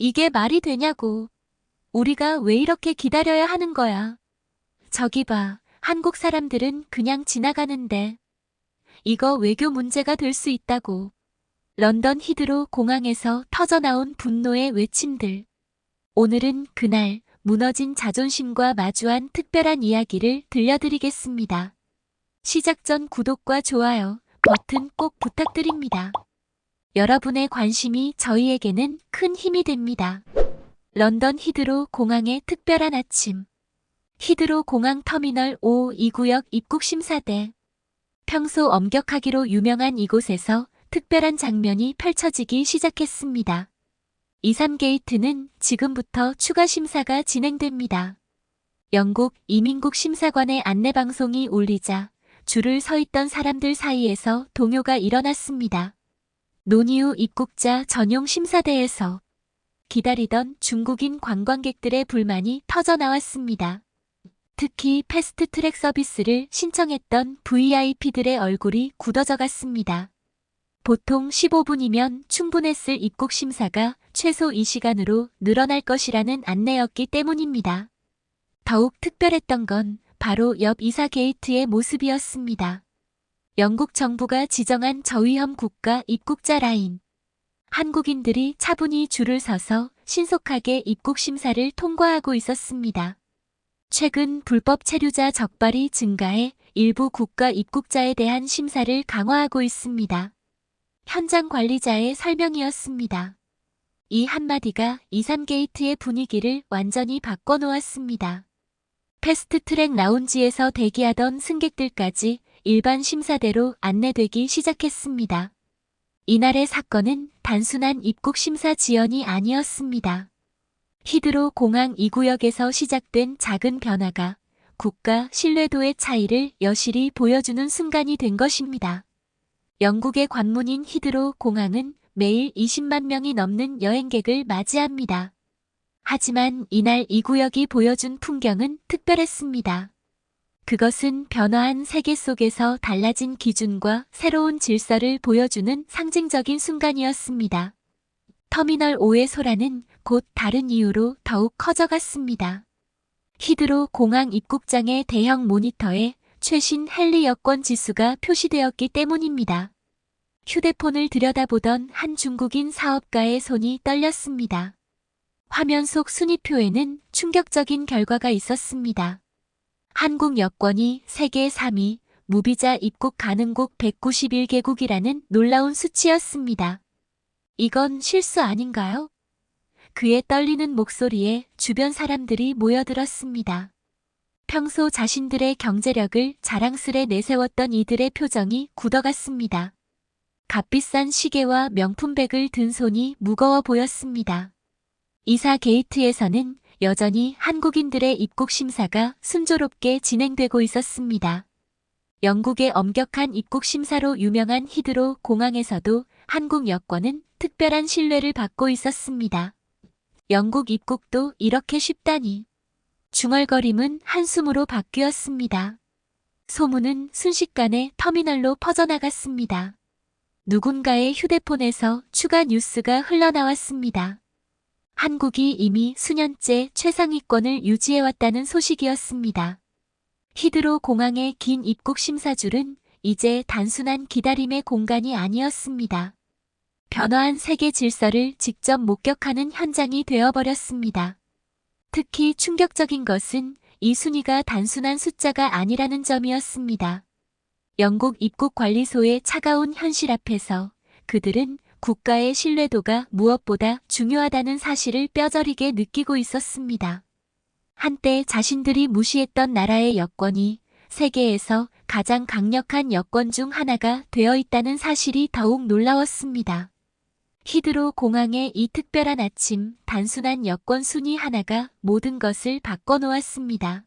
이게 말이 되냐고. 우리가 왜 이렇게 기다려야 하는 거야. 저기 봐, 한국 사람들은 그냥 지나가는데. 이거 외교 문제가 될 수 있다고. 런던 히드로 공항에서 터져나온 분노의 외침들. 오늘은 그날 무너진 자존심과 마주한 특별한 이야기를 들려드리겠습니다. 시작 전 구독과 좋아요 버튼 꼭 부탁드립니다. 여러분의 관심이 저희에게는 큰 힘이 됩니다. 런던 히드로 공항의 특별한 아침. 히드로 공항 터미널 5 2구역 입국 심사대. 평소 엄격하기로 유명한 이곳에서 특별한 장면이 펼쳐지기 시작했습니다. 23게이트는 지금부터 추가 심사가 진행됩니다. 영국 이민국 심사관의 안내방송이 울리자 줄을 서 있던 사람들 사이에서 동요가 일어났습니다. 논이후 입국자 전용 심사대에서 기다리던 중국인 관광객들의 불만이 터져나왔습니다. 특히 패스트트랙 서비스를 신청했던 VIP들의 얼굴이 굳어져 갔습니다. 보통 15분이면 충분했을 입국 심사가 최소 이 시간으로 늘어날 것이라는 안내였기 때문입니다. 더욱 특별했던 건 바로 옆 이사 게이트의 모습이었습니다. 영국 정부가 지정한 저위험 국가 입국자 라인. 한국인들이 차분히 줄을 서서 신속하게 입국 심사를 통과하고 있었습니다. 최근 불법 체류자 적발이 증가해 일부 국가 입국자에 대한 심사를 강화하고 있습니다. 현장 관리자의 설명이었습니다. 이 한마디가 23게이트의 분위기를 완전히 바꿔놓았습니다. 패스트트랙 라운지에서 대기하던 승객들까지 일반 심사대로 안내되기 시작했습니다. 이날의 사건은 단순한 입국 심사 지연이 아니었습니다. 히드로 공항 2구역에서 시작된 작은 변화가 국가 신뢰도의 차이를 여실히 보여주는 순간이 된 것입니다. 영국의 관문인 히드로 공항은 매일 20만 명이 넘는 여행객을 맞이합니다. 하지만 이날 이 구역이 보여준 풍경은 특별했습니다. 그것은 변화한 세계 속에서 달라진 기준과 새로운 질서를 보여주는 상징적인 순간이었습니다. 터미널 5의 소라는 곧 다른 이유로 더욱 커져갔습니다. 히드로 공항 입국장의 대형 모니터에 최신 헨리 여권 지수가 표시되었기 때문입니다. 휴대폰을 들여다보던 한 중국인 사업가의 손이 떨렸습니다. 화면 속 순위표에는 충격적인 결과가 있었습니다. 한국 여권이 세계 3위, 무비자 입국 가능국 191개국이라는 놀라운 수치였습니다. 이건 실수 아닌가요? 그의 떨리는 목소리에 주변 사람들이 모여들었습니다. 평소 자신들의 경제력을 자랑스레 내세웠던 이들의 표정이 굳어갔습니다. 값비싼 시계와 명품백을 든 손이 무거워 보였습니다. 이사 게이트에서는 여전히 한국인들의 입국 심사가 순조롭게 진행되고 있었습니다. 영국의 엄격한 입국 심사로 유명한 히드로 공항에서도 한국 여권은 특별한 신뢰를 받고 있었습니다. 영국 입국도 이렇게 쉽다니. 중얼거림은 한숨으로 바뀌었습니다. 소문은 순식간에 터미널로 퍼져나갔습니다. 누군가의 휴대폰에서 추가 뉴스가 흘러나왔습니다. 한국이 이미 수년째 최상위권을 유지해왔다는 소식이었습니다. 히드로 공항의 긴 입국 심사줄은 이제 단순한 기다림의 공간이 아니었습니다. 변화한 세계 질서를 직접 목격하는 현장이 되어버렸습니다. 특히 충격적인 것은 이 순위가 단순한 숫자가 아니라는 점이었습니다. 영국 입국관리소의 차가운 현실 앞에서 그들은 국가의 신뢰도가 무엇보다 중요하다는 사실을 뼈저리게 느끼고 있었습니다. 한때 자신들이 무시했던 나라의 여권이 세계에서 가장 강력한 여권 중 하나가 되어 있다는 사실이 더욱 놀라웠습니다. 히드로 공항의 이 특별한 아침, 단순한 여권 순위 하나가 모든 것을 바꿔놓았습니다.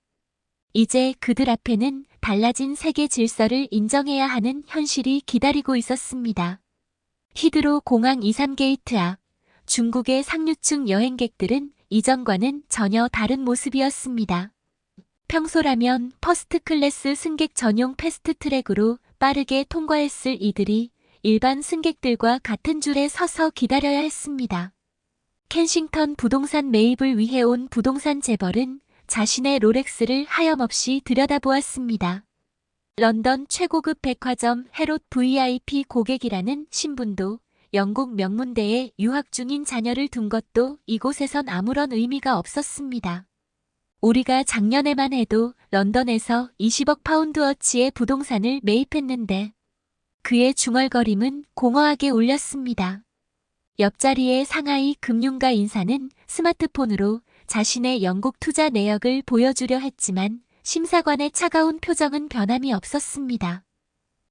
이제 그들 앞에는 달라진 세계 질서를 인정해야 하는 현실이 기다리고 있었습니다. 히드로 공항 23게이트 앞, 중국의 상류층 여행객들은 이전과는 전혀 다른 모습이었습니다. 평소라면 퍼스트 클래스 승객 전용 패스트 트랙으로 빠르게 통과했을 이들이 일반 승객들과 같은 줄에 서서 기다려야 했습니다. 켄싱턴 부동산 매입을 위해 온 부동산 재벌은 자신의 롤렉스를 하염없이 들여다보았습니다. 런던 최고급 백화점 해롯 VIP 고객이라는 신분도, 영국 명문대에 유학 중인 자녀를 둔 것도 이곳에선 아무런 의미가 없었습니다. 우리가 작년에만 해도 런던에서 20억 파운드어치의 부동산을 매입했는데 그의 중얼거림은 공허하게 울렸습니다. 옆자리의 상하이 금융가 인사는 스마트폰으로 자신의 영국 투자 내역을 보여주려 했지만 심사관의 차가운 표정은 변함이 없었습니다.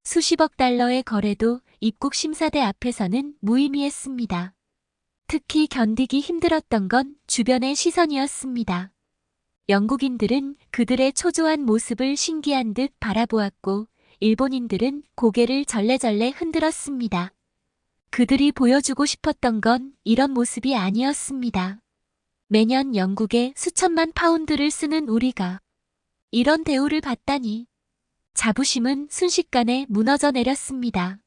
수십억 달러의 거래도 입국 심사대 앞에서는 무의미했습니다. 특히 견디기 힘들었던 건 주변의 시선이었습니다. 영국인들은 그들의 초조한 모습을 신기한 듯 바라보았고 일본인들은 고개를 절레절레 흔들었습니다. 그들이 보여주고 싶었던 건 이런 모습이 아니었습니다. 매년 영국에 수천만 파운드를 쓰는 우리가 이런 대우를 받다니. 자부심은 순식간에 무너져 내렸습니다.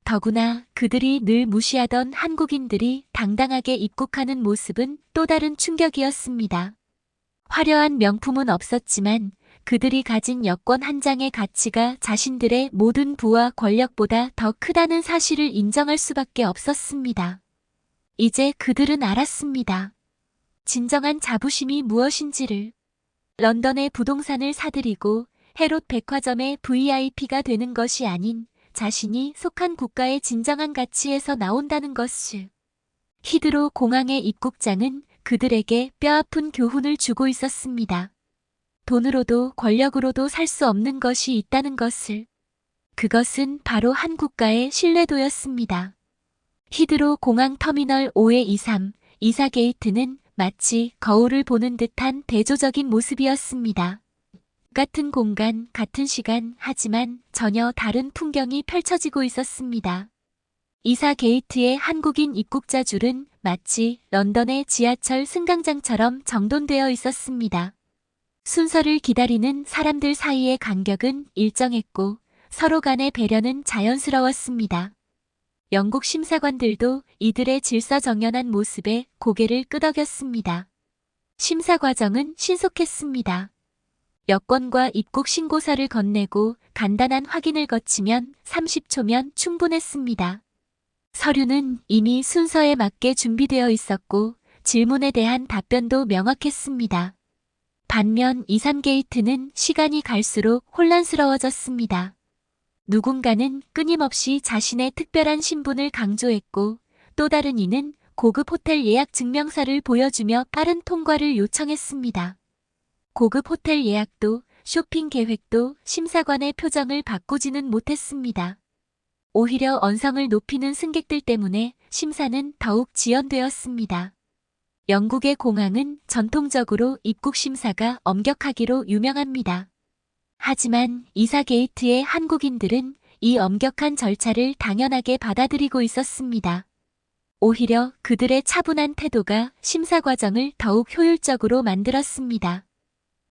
더구나 그들이 늘 무시하던 한국인들이 당당하게 입국하는 모습은 또 다른 충격이었습니다. 화려한 명품은 없었지만 그들이 가진 여권 한 장의 가치가 자신들의 모든 부와 권력보다 더 크다는 사실을 인정할 수밖에 없었습니다. 이제 그들은 알았습니다. 진정한 자부심이 무엇인지를. 런던의 부동산을 사들이고 해롯 백화점의 VIP가 되는 것이 아닌 자신이 속한 국가의 진정한 가치에서 나온다는 것을. 히드로 공항의 입국장은 그들에게 뼈아픈 교훈을 주고 있었습니다. 돈으로도 권력으로도 살 수 없는 것이 있다는 것을. 그것은 바로 한 국가의 신뢰도였습니다. 히드로 공항 터미널 5-23 이사 게이트는 마치 거울을 보는 듯한 대조적인 모습이었습니다. 같은 공간, 같은 시간, 하지만 전혀 다른 풍경이 펼쳐지고 있었습니다. 이사 게이트의 한국인 입국자 줄은 마치 런던의 지하철 승강장처럼 정돈되어 있었습니다. 순서를 기다리는 사람들 사이의 간격은 일정했고 서로 간의 배려는 자연스러웠습니다. 영국 심사관들도 이들의 질서정연한 모습에 고개를 끄덕였습니다. 심사 과정은 신속했습니다. 여권과 입국 신고서를 건네고 간단한 확인을 거치면 30초면 충분했습니다. 서류는 이미 순서에 맞게 준비되어 있었고 질문에 대한 답변도 명확했습니다. 반면 23게이트는 시간이 갈수록 혼란스러워졌습니다. 누군가는 끊임없이 자신의 특별한 신분을 강조했고 또 다른 이는 고급 호텔 예약 증명서를 보여주며 빠른 통과를 요청했습니다. 고급 호텔 예약도 쇼핑 계획도 심사관의 표정을 바꾸지는 못했습니다. 오히려 언성을 높이는 승객들 때문에 심사는 더욱 지연되었습니다. 영국의 공항은 전통적으로 입국 심사가 엄격하기로 유명합니다. 하지만 이사 게이트의 한국인들은 이 엄격한 절차를 당연하게 받아들이고 있었습니다. 오히려 그들의 차분한 태도가 심사 과정을 더욱 효율적으로 만들었습니다.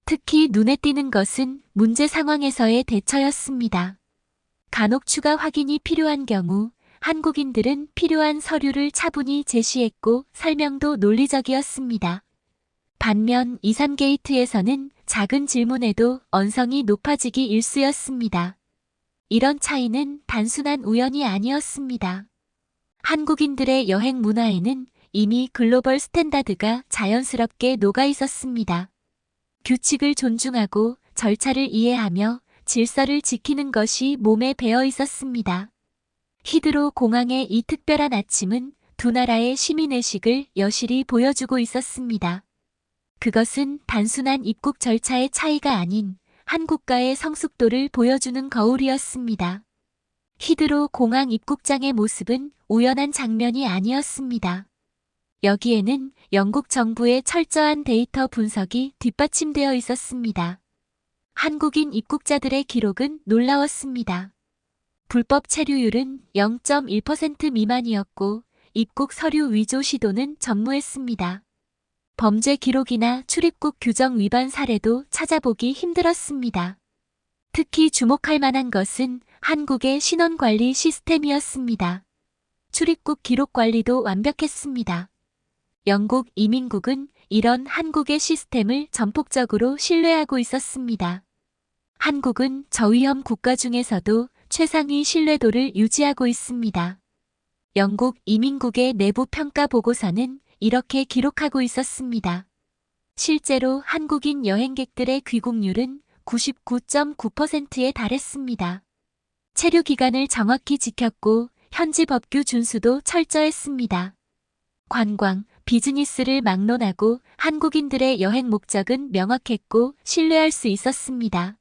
특히 눈에 띄는 것은 문제 상황에서의 대처였습니다. 간혹 추가 확인이 필요한 경우 한국인들은 필요한 서류를 차분히 제시했고 설명도 논리적이었습니다. 반면 23게이트에서는 작은 질문에도 언성이 높아지기 일쑤였습니다. 이런 차이는 단순한 우연이 아니었습니다. 한국인들의 여행 문화에는 이미 글로벌 스탠다드가 자연스럽게 녹아 있었습니다. 규칙을 존중하고 절차를 이해하며 질서를 지키는 것이 몸에 배어 있었습니다. 히드로 공항의 이 특별한 아침은 두 나라의 시민의식을 여실히 보여주고 있었습니다. 그것은 단순한 입국 절차의 차이가 아닌 한 국가의 성숙도를 보여주는 거울이었습니다. 히드로 공항 입국장의 모습은 우연한 장면이 아니었습니다. 여기에는 영국 정부의 철저한 데이터 분석이 뒷받침되어 있었습니다. 한국인 입국자들의 기록은 놀라웠습니다. 불법 체류율은 0.1% 미만이었고 입국 서류 위조 시도는 전무했습니다. 범죄 기록이나 출입국 규정 위반 사례도 찾아보기 힘들었습니다. 특히 주목할 만한 것은 한국의 신원관리 시스템이었습니다. 출입국 기록 관리도 완벽했습니다. 영국 이민국은 이런 한국의 시스템을 전폭적으로 신뢰하고 있었습니다. 한국은 저위험 국가 중에서도 최상위 신뢰도를 유지하고 있습니다. 영국 이민국의 내부 평가 보고서는 이렇게 기록하고 있었습니다. 실제로 한국인 여행객들의 귀국률은 99.9%에 달했습니다. 체류 기간을 정확히 지켰고 현지 법규 준수도 철저했습니다. 관광, 비즈니스를 막론하고 한국인들의 여행 목적은 명확했고 신뢰할 수 있었습니다.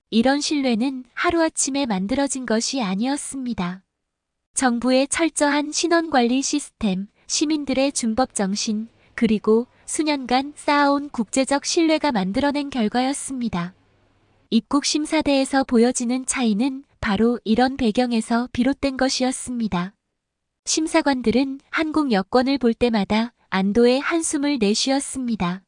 이런 신뢰는 하루아침에 만들어진 것이 아니었습니다. 정부의 철저한 신원관리 시스템, 시민들의 준법 정신, 그리고 수년간 쌓아온 국제적 신뢰가 만들어낸 결과였습니다. 입국심사대에서 보여지는 차이는 바로 이런 배경에서 비롯된 것이었습니다. 심사관들은 한국 여권을 볼 때마다 안도의 한숨을 내쉬었습니다.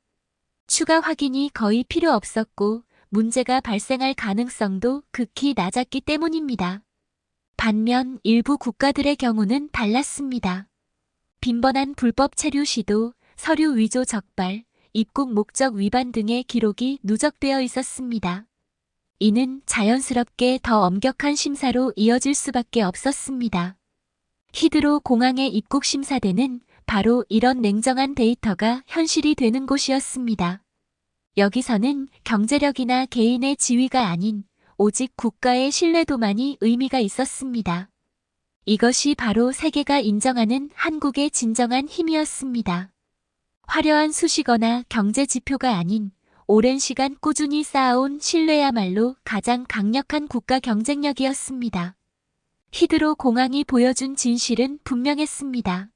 추가 확인이 거의 필요 없었고 문제가 발생할 가능성도 극히 낮았기 때문입니다. 반면 일부 국가들의 경우는 달랐습니다. 빈번한 불법 체류 시도, 서류 위조 적발, 입국 목적 위반 등의 기록이 누적되어 있었습니다. 이는 자연스럽게 더 엄격한 심사로 이어질 수밖에 없었습니다. 히드로 공항의 입국심사대는 바로 이런 냉정한 데이터가 현실이 되는 곳이었습니다. 여기서는 경제력이나 개인의 지위가 아닌 오직 국가의 신뢰도만이 의미가 있었습니다. 이것이 바로 세계가 인정하는 한국의 진정한 힘이었습니다. 화려한 수식어나 경제 지표가 아닌 오랜 시간 꾸준히 쌓아온 신뢰야말로 가장 강력한 국가 경쟁력이었습니다. 히드로 공항이 보여준 진실은 분명했습니다.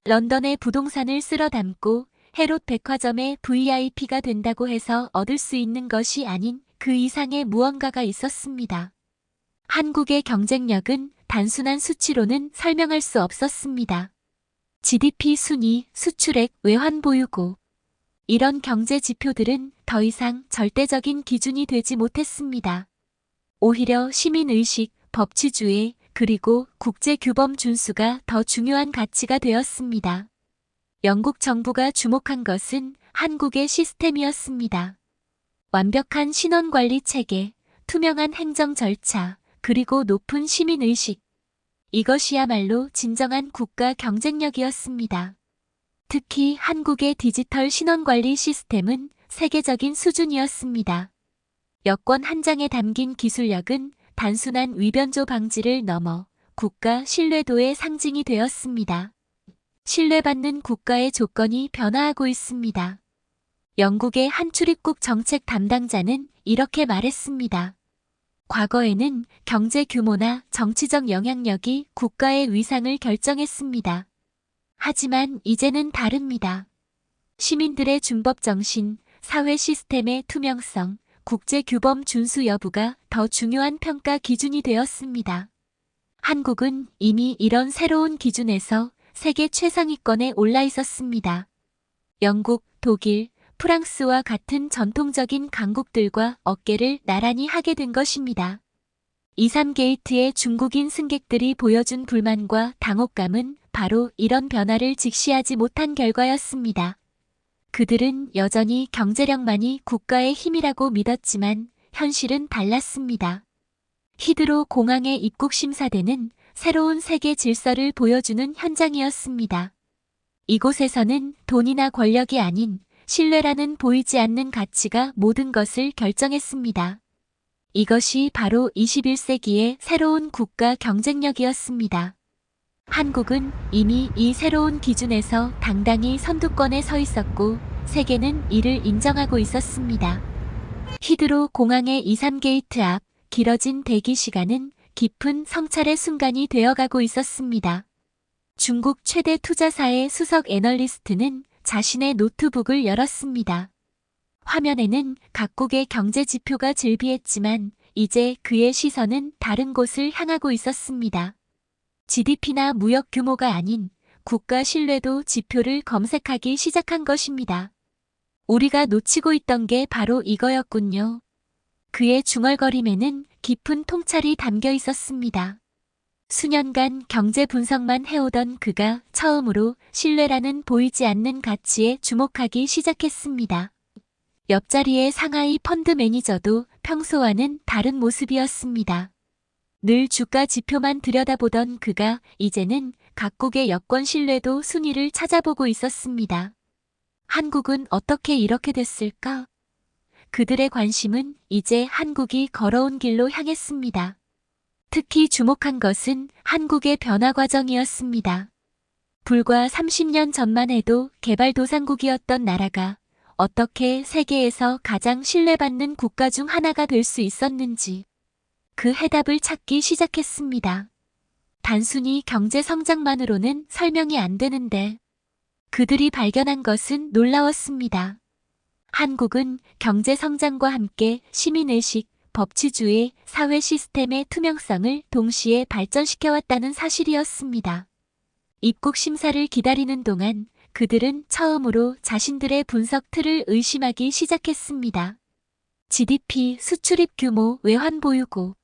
런던의 부동산을 쓸어 담고 헤롯 백화점의 VIP가 된다고 해서 얻을 수 있는 것이 아닌 그 이상의 무언가가 있었습니다. 한국의 경쟁력은 단순한 수치로는 설명할 수 없었습니다. GDP 순위, 수출액, 외환 보유고. 이런 경제 지표들은 더 이상 절대적인 기준이 되지 못했습니다. 오히려 시민의식, 법치주의, 그리고 국제규범 준수가 더 중요한 가치가 되었습니다. 영국 정부가 주목한 것은 한국의 시스템이었습니다. 완벽한 신원관리 체계, 투명한 행정 절차, 그리고 높은 시민의식. 이것이야말로 진정한 국가 경쟁력이었습니다. 특히 한국의 디지털 신원관리 시스템은 세계적인 수준이었습니다. 여권 한 장에 담긴 기술력은 단순한 위변조 방지를 넘어 국가 신뢰도의 상징이 되었습니다. 신뢰받는 국가의 조건이 변화하고 있습니다. 영국의 한 출입국 정책 담당자는 이렇게 말했습니다. 과거에는 경제 규모나 정치적 영향력이 국가의 위상을 결정했습니다. 하지만 이제는 다릅니다. 시민들의 준법 정신, 사회 시스템의 투명성, 국제 규범 준수 여부가 더 중요한 평가 기준이 되었습니다. 한국은 이미 이런 새로운 기준에서 세계 최상위권에 올라 있었습니다. 영국, 독일, 프랑스와 같은 전통적인 강국들과 어깨를 나란히 하게 된 것입니다. 23게이트의 중국인 승객들이 보여준 불만과 당혹감은 바로 이런 변화를 직시하지 못한 결과였습니다. 그들은 여전히 경제력만이 국가의 힘이라고 믿었지만 현실은 달랐습니다. 히드로 공항의 입국심사대는 새로운 세계 질서를 보여주는 현장이었습니다. 이곳에서는 돈이나 권력이 아닌 신뢰라는 보이지 않는 가치가 모든 것을 결정했습니다. 이것이 바로 21세기의 새로운 국가 경쟁력이었습니다. 한국은 이미 이 새로운 기준에서 당당히 선두권에 서 있었고 세계는 이를 인정하고 있었습니다. 히드로 공항의 23게이트 앞 길어진 대기 시간은 깊은 성찰의 순간이 되어가고 있었습니다. 중국 최대 투자사의 수석 애널리스트는 자신의 노트북을 열었습니다. 화면에는 각국의 경제 지표가 즐비했지만 이제 그의 시선은 다른 곳을 향하고 있었습니다. GDP나 무역 규모가 아닌 국가 신뢰도 지표를 검색하기 시작한 것입니다. 우리가 놓치고 있던 게 바로 이거였군요. 그의 중얼거림에는 깊은 통찰이 담겨 있었습니다. 수년간 경제 분석만 해오던 그가 처음으로 신뢰라는 보이지 않는 가치에 주목하기 시작했습니다. 옆자리의 상하이 펀드 매니저도 평소와는 다른 모습이었습니다. 늘 주가 지표만 들여다보던 그가 이제는 각국의 여권 신뢰도 순위를 찾아보고 있었습니다. 한국은 어떻게 이렇게 됐을까? 그들의 관심은 이제 한국이 걸어온 길로 향했습니다. 특히 주목한 것은 한국의 변화 과정이었습니다. 불과 30년 전만 해도 개발도상국이었던 나라가 어떻게 세계에서 가장 신뢰받는 국가 중 하나가 될 수 있었는지 그 해답을 찾기 시작했습니다. 단순히 경제 성장만으로는 설명이 안 되는데 그들이 발견한 것은 놀라웠습니다. 한국은 경제 성장과 함께 시민의식, 법치주의, 사회 시스템의 투명성을 동시에 발전시켜왔다는 사실이었습니다. 입국 심사를 기다리는 동안 그들은 처음으로 자신들의 분석 틀을 의심하기 시작했습니다. GDP, 수출입 규모, 외환 보유고.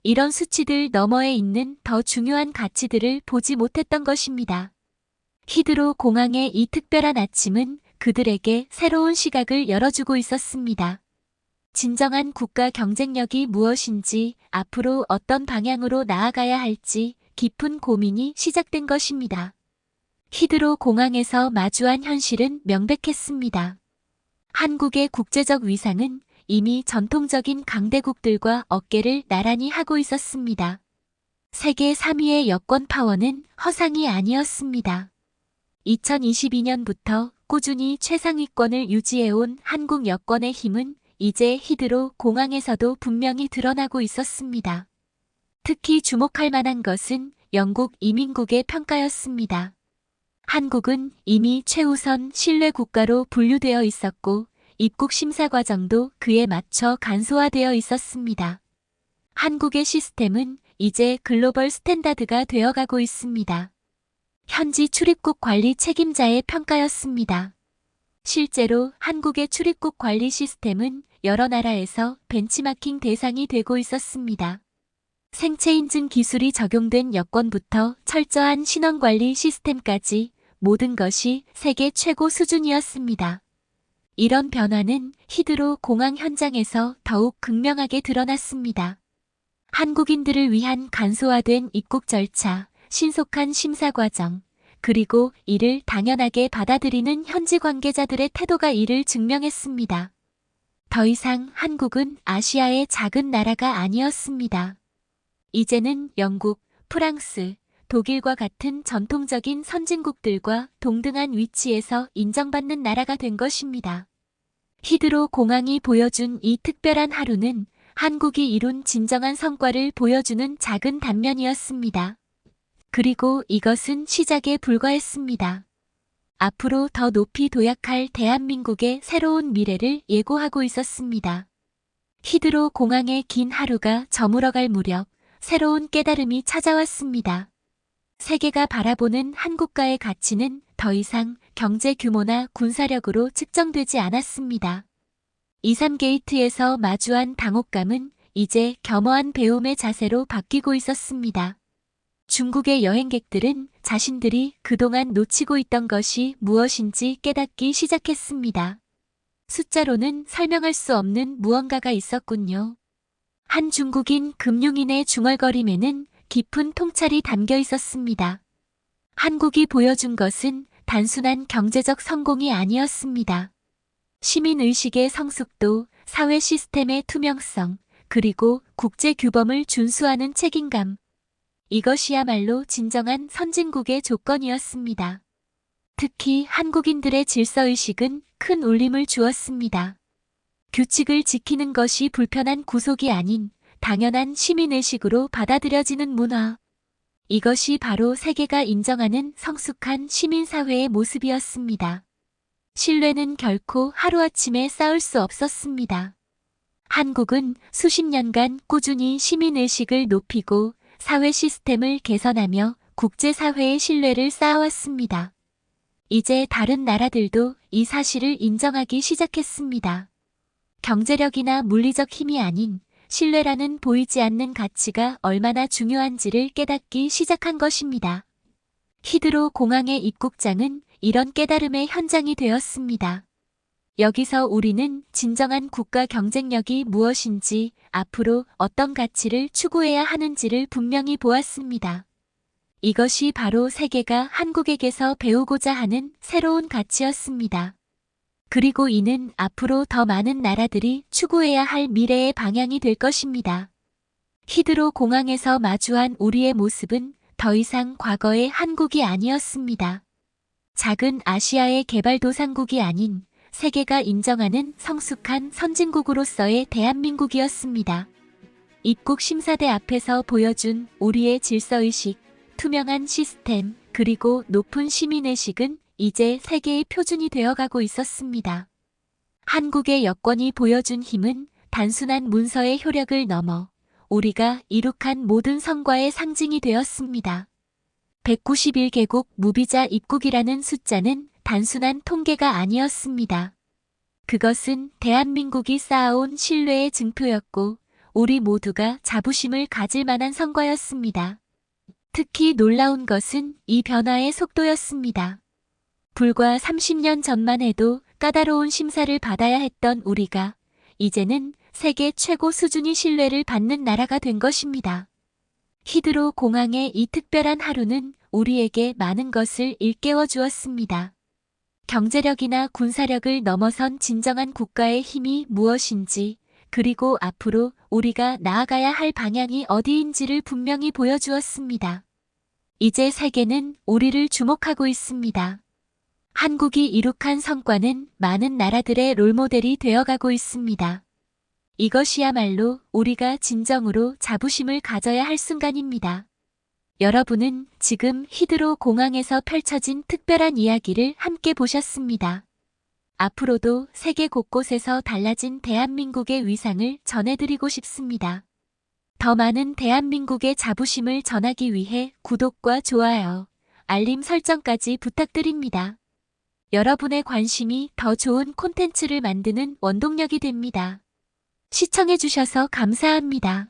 이런 수치들 너머에 있는 더 중요한 가치들을 보지 못했던 것입니다. 히드로 공항의 이 특별한 아침은 그들에게 새로운 시각을 열어주고 있었습니다. 진정한 국가 경쟁력이 무엇인지, 앞으로 어떤 방향으로 나아가야 할지 깊은 고민이 시작된 것입니다. 히드로 공항에서 마주한 현실은 명백했습니다. 한국의 국제적 위상은 이미 전통적인 강대국들과 어깨를 나란히 하고 있었습니다. 세계 3위의 여권 파워는 허상이 아니었습니다. 2022년부터 꾸준히 최상위권을 유지해온 한국 여권의 힘은 이제 히드로 공항에서도 분명히 드러나고 있었습니다. 특히 주목할 만한 것은 영국 이민국의 평가였습니다. 한국은 이미 최우선 신뢰 국가로 분류되어 있었고 입국 심사 과정도 그에 맞춰 간소화되어 있었습니다. 한국의 시스템은 이제 글로벌 스탠다드가 되어가고 있습니다. 현지 출입국 관리 책임자의 평가였습니다. 실제로 한국의 출입국 관리 시스템은 여러 나라에서 벤치마킹 대상이 되고 있었습니다. 생체 인증 기술이 적용된 여권부터 철저한 신원 관리 시스템까지 모든 것이 세계 최고 수준이었습니다. 이런 변화는 히드로 공항 현장에서 더욱 극명하게 드러났습니다. 한국인들을 위한 간소화된 입국 절차, 신속한 심사 과정, 그리고 이를 당연하게 받아들이는 현지 관계자들의 태도가 이를 증명했습니다. 더 이상 한국은 아시아의 작은 나라가 아니었습니다. 이제는 영국, 프랑스, 독일과 같은 전통적인 선진국들과 동등한 위치에서 인정받는 나라가 된 것입니다. 히드로 공항이 보여준 이 특별한 하루는 한국이 이룬 진정한 성과를 보여주는 작은 단면이었습니다. 그리고 이것은 시작에 불과했습니다. 앞으로 더 높이 도약할 대한민국의 새로운 미래를 예고하고 있었습니다. 히드로 공항의 긴 하루가 저물어갈 무렵 새로운 깨달음이 찾아왔습니다. 세계가 바라보는 한국과의 가치는 더 이상 경제 규모나 군사력으로 측정되지 않았습니다. 23게이트에서 마주한 당혹감은 이제 겸허한 배움의 자세로 바뀌고 있었습니다. 중국의 여행객들은 자신들이 그동안 놓치고 있던 것이 무엇인지 깨닫기 시작했습니다. 숫자로는 설명할 수 없는 무언가가 있었군요. 한 중국인 금융인의 중얼거림에는 깊은 통찰이 담겨 있었습니다. 한국이 보여준 것은 단순한 경제적 성공이 아니었습니다. 시민의식의 성숙도, 사회 시스템의 투명성, 그리고 국제 규범을 준수하는 책임감. 이것이야말로 진정한 선진국의 조건이었습니다. 특히 한국인들의 질서의식은 큰 울림을 주었습니다. 규칙을 지키는 것이 불편한 구속이 아닌 당연한 시민의식으로 받아들여지는 문화. 이것이 바로 세계가 인정하는 성숙한 시민사회의 모습이었습니다. 신뢰는 결코 하루아침에 쌓을 수 없었습니다. 한국은 수십 년간 꾸준히 시민의식을 높이고 사회 시스템을 개선하며 국제사회의 신뢰를 쌓아왔습니다. 이제 다른 나라들도 이 사실을 인정하기 시작했습니다. 경제력이나 물리적 힘이 아닌 신뢰라는 보이지 않는 가치가 얼마나 중요한지를 깨닫기 시작한 것입니다. 히드로 공항의 입국장은 이런 깨달음의 현장이 되었습니다. 여기서 우리는 진정한 국가 경쟁력이 무엇인지, 앞으로 어떤 가치를 추구해야 하는지를 분명히 보았습니다. 이것이 바로 세계가 한국에게서 배우고자 하는 새로운 가치였습니다. 그리고 이는 앞으로 더 많은 나라들이 추구해야 할 미래의 방향이 될 것입니다. 히드로 공항에서 마주한 우리의 모습은 더 이상 과거의 한국이 아니었습니다. 작은 아시아의 개발도상국이 아닌 세계가 인정하는 성숙한 선진국으로서의 대한민국이었습니다. 입국 심사대 앞에서 보여준 우리의 질서의식, 투명한 시스템, 그리고 높은 시민의식은 이제 세계의 표준이 되어가고 있었습니다. 한국의 여권이 보여준 힘은 단순한 문서의 효력을 넘어 우리가 이룩한 모든 성과의 상징이 되었습니다. 191개국 무비자 입국이라는 숫자는 단순한 통계가 아니었습니다. 그것은 대한민국이 쌓아온 신뢰의 증표였고 우리 모두가 자부심을 가질 만한 성과였습니다. 특히 놀라운 것은 이 변화의 속도였습니다. 불과 30년 전만 해도 까다로운 심사를 받아야 했던 우리가 이제는 세계 최고 수준의 신뢰를 받는 나라가 된 것입니다. 히드로 공항의 이 특별한 하루는 우리에게 많은 것을 일깨워 주었습니다. 경제력이나 군사력을 넘어선 진정한 국가의 힘이 무엇인지, 그리고 앞으로 우리가 나아가야 할 방향이 어디인지를 분명히 보여주었습니다. 이제 세계는 우리를 주목하고 있습니다. 한국이 이룩한 성과는 많은 나라들의 롤모델이 되어가고 있습니다. 이것이야말로 우리가 진정으로 자부심을 가져야 할 순간입니다. 여러분은 지금 히드로 공항에서 펼쳐진 특별한 이야기를 함께 보셨습니다. 앞으로도 세계 곳곳에서 달라진 대한민국의 위상을 전해드리고 싶습니다. 더 많은 대한민국의 자부심을 전하기 위해 구독과 좋아요, 알림 설정까지 부탁드립니다. 여러분의 관심이 더 좋은 콘텐츠를 만드는 원동력이 됩니다. 시청해주셔서 감사합니다.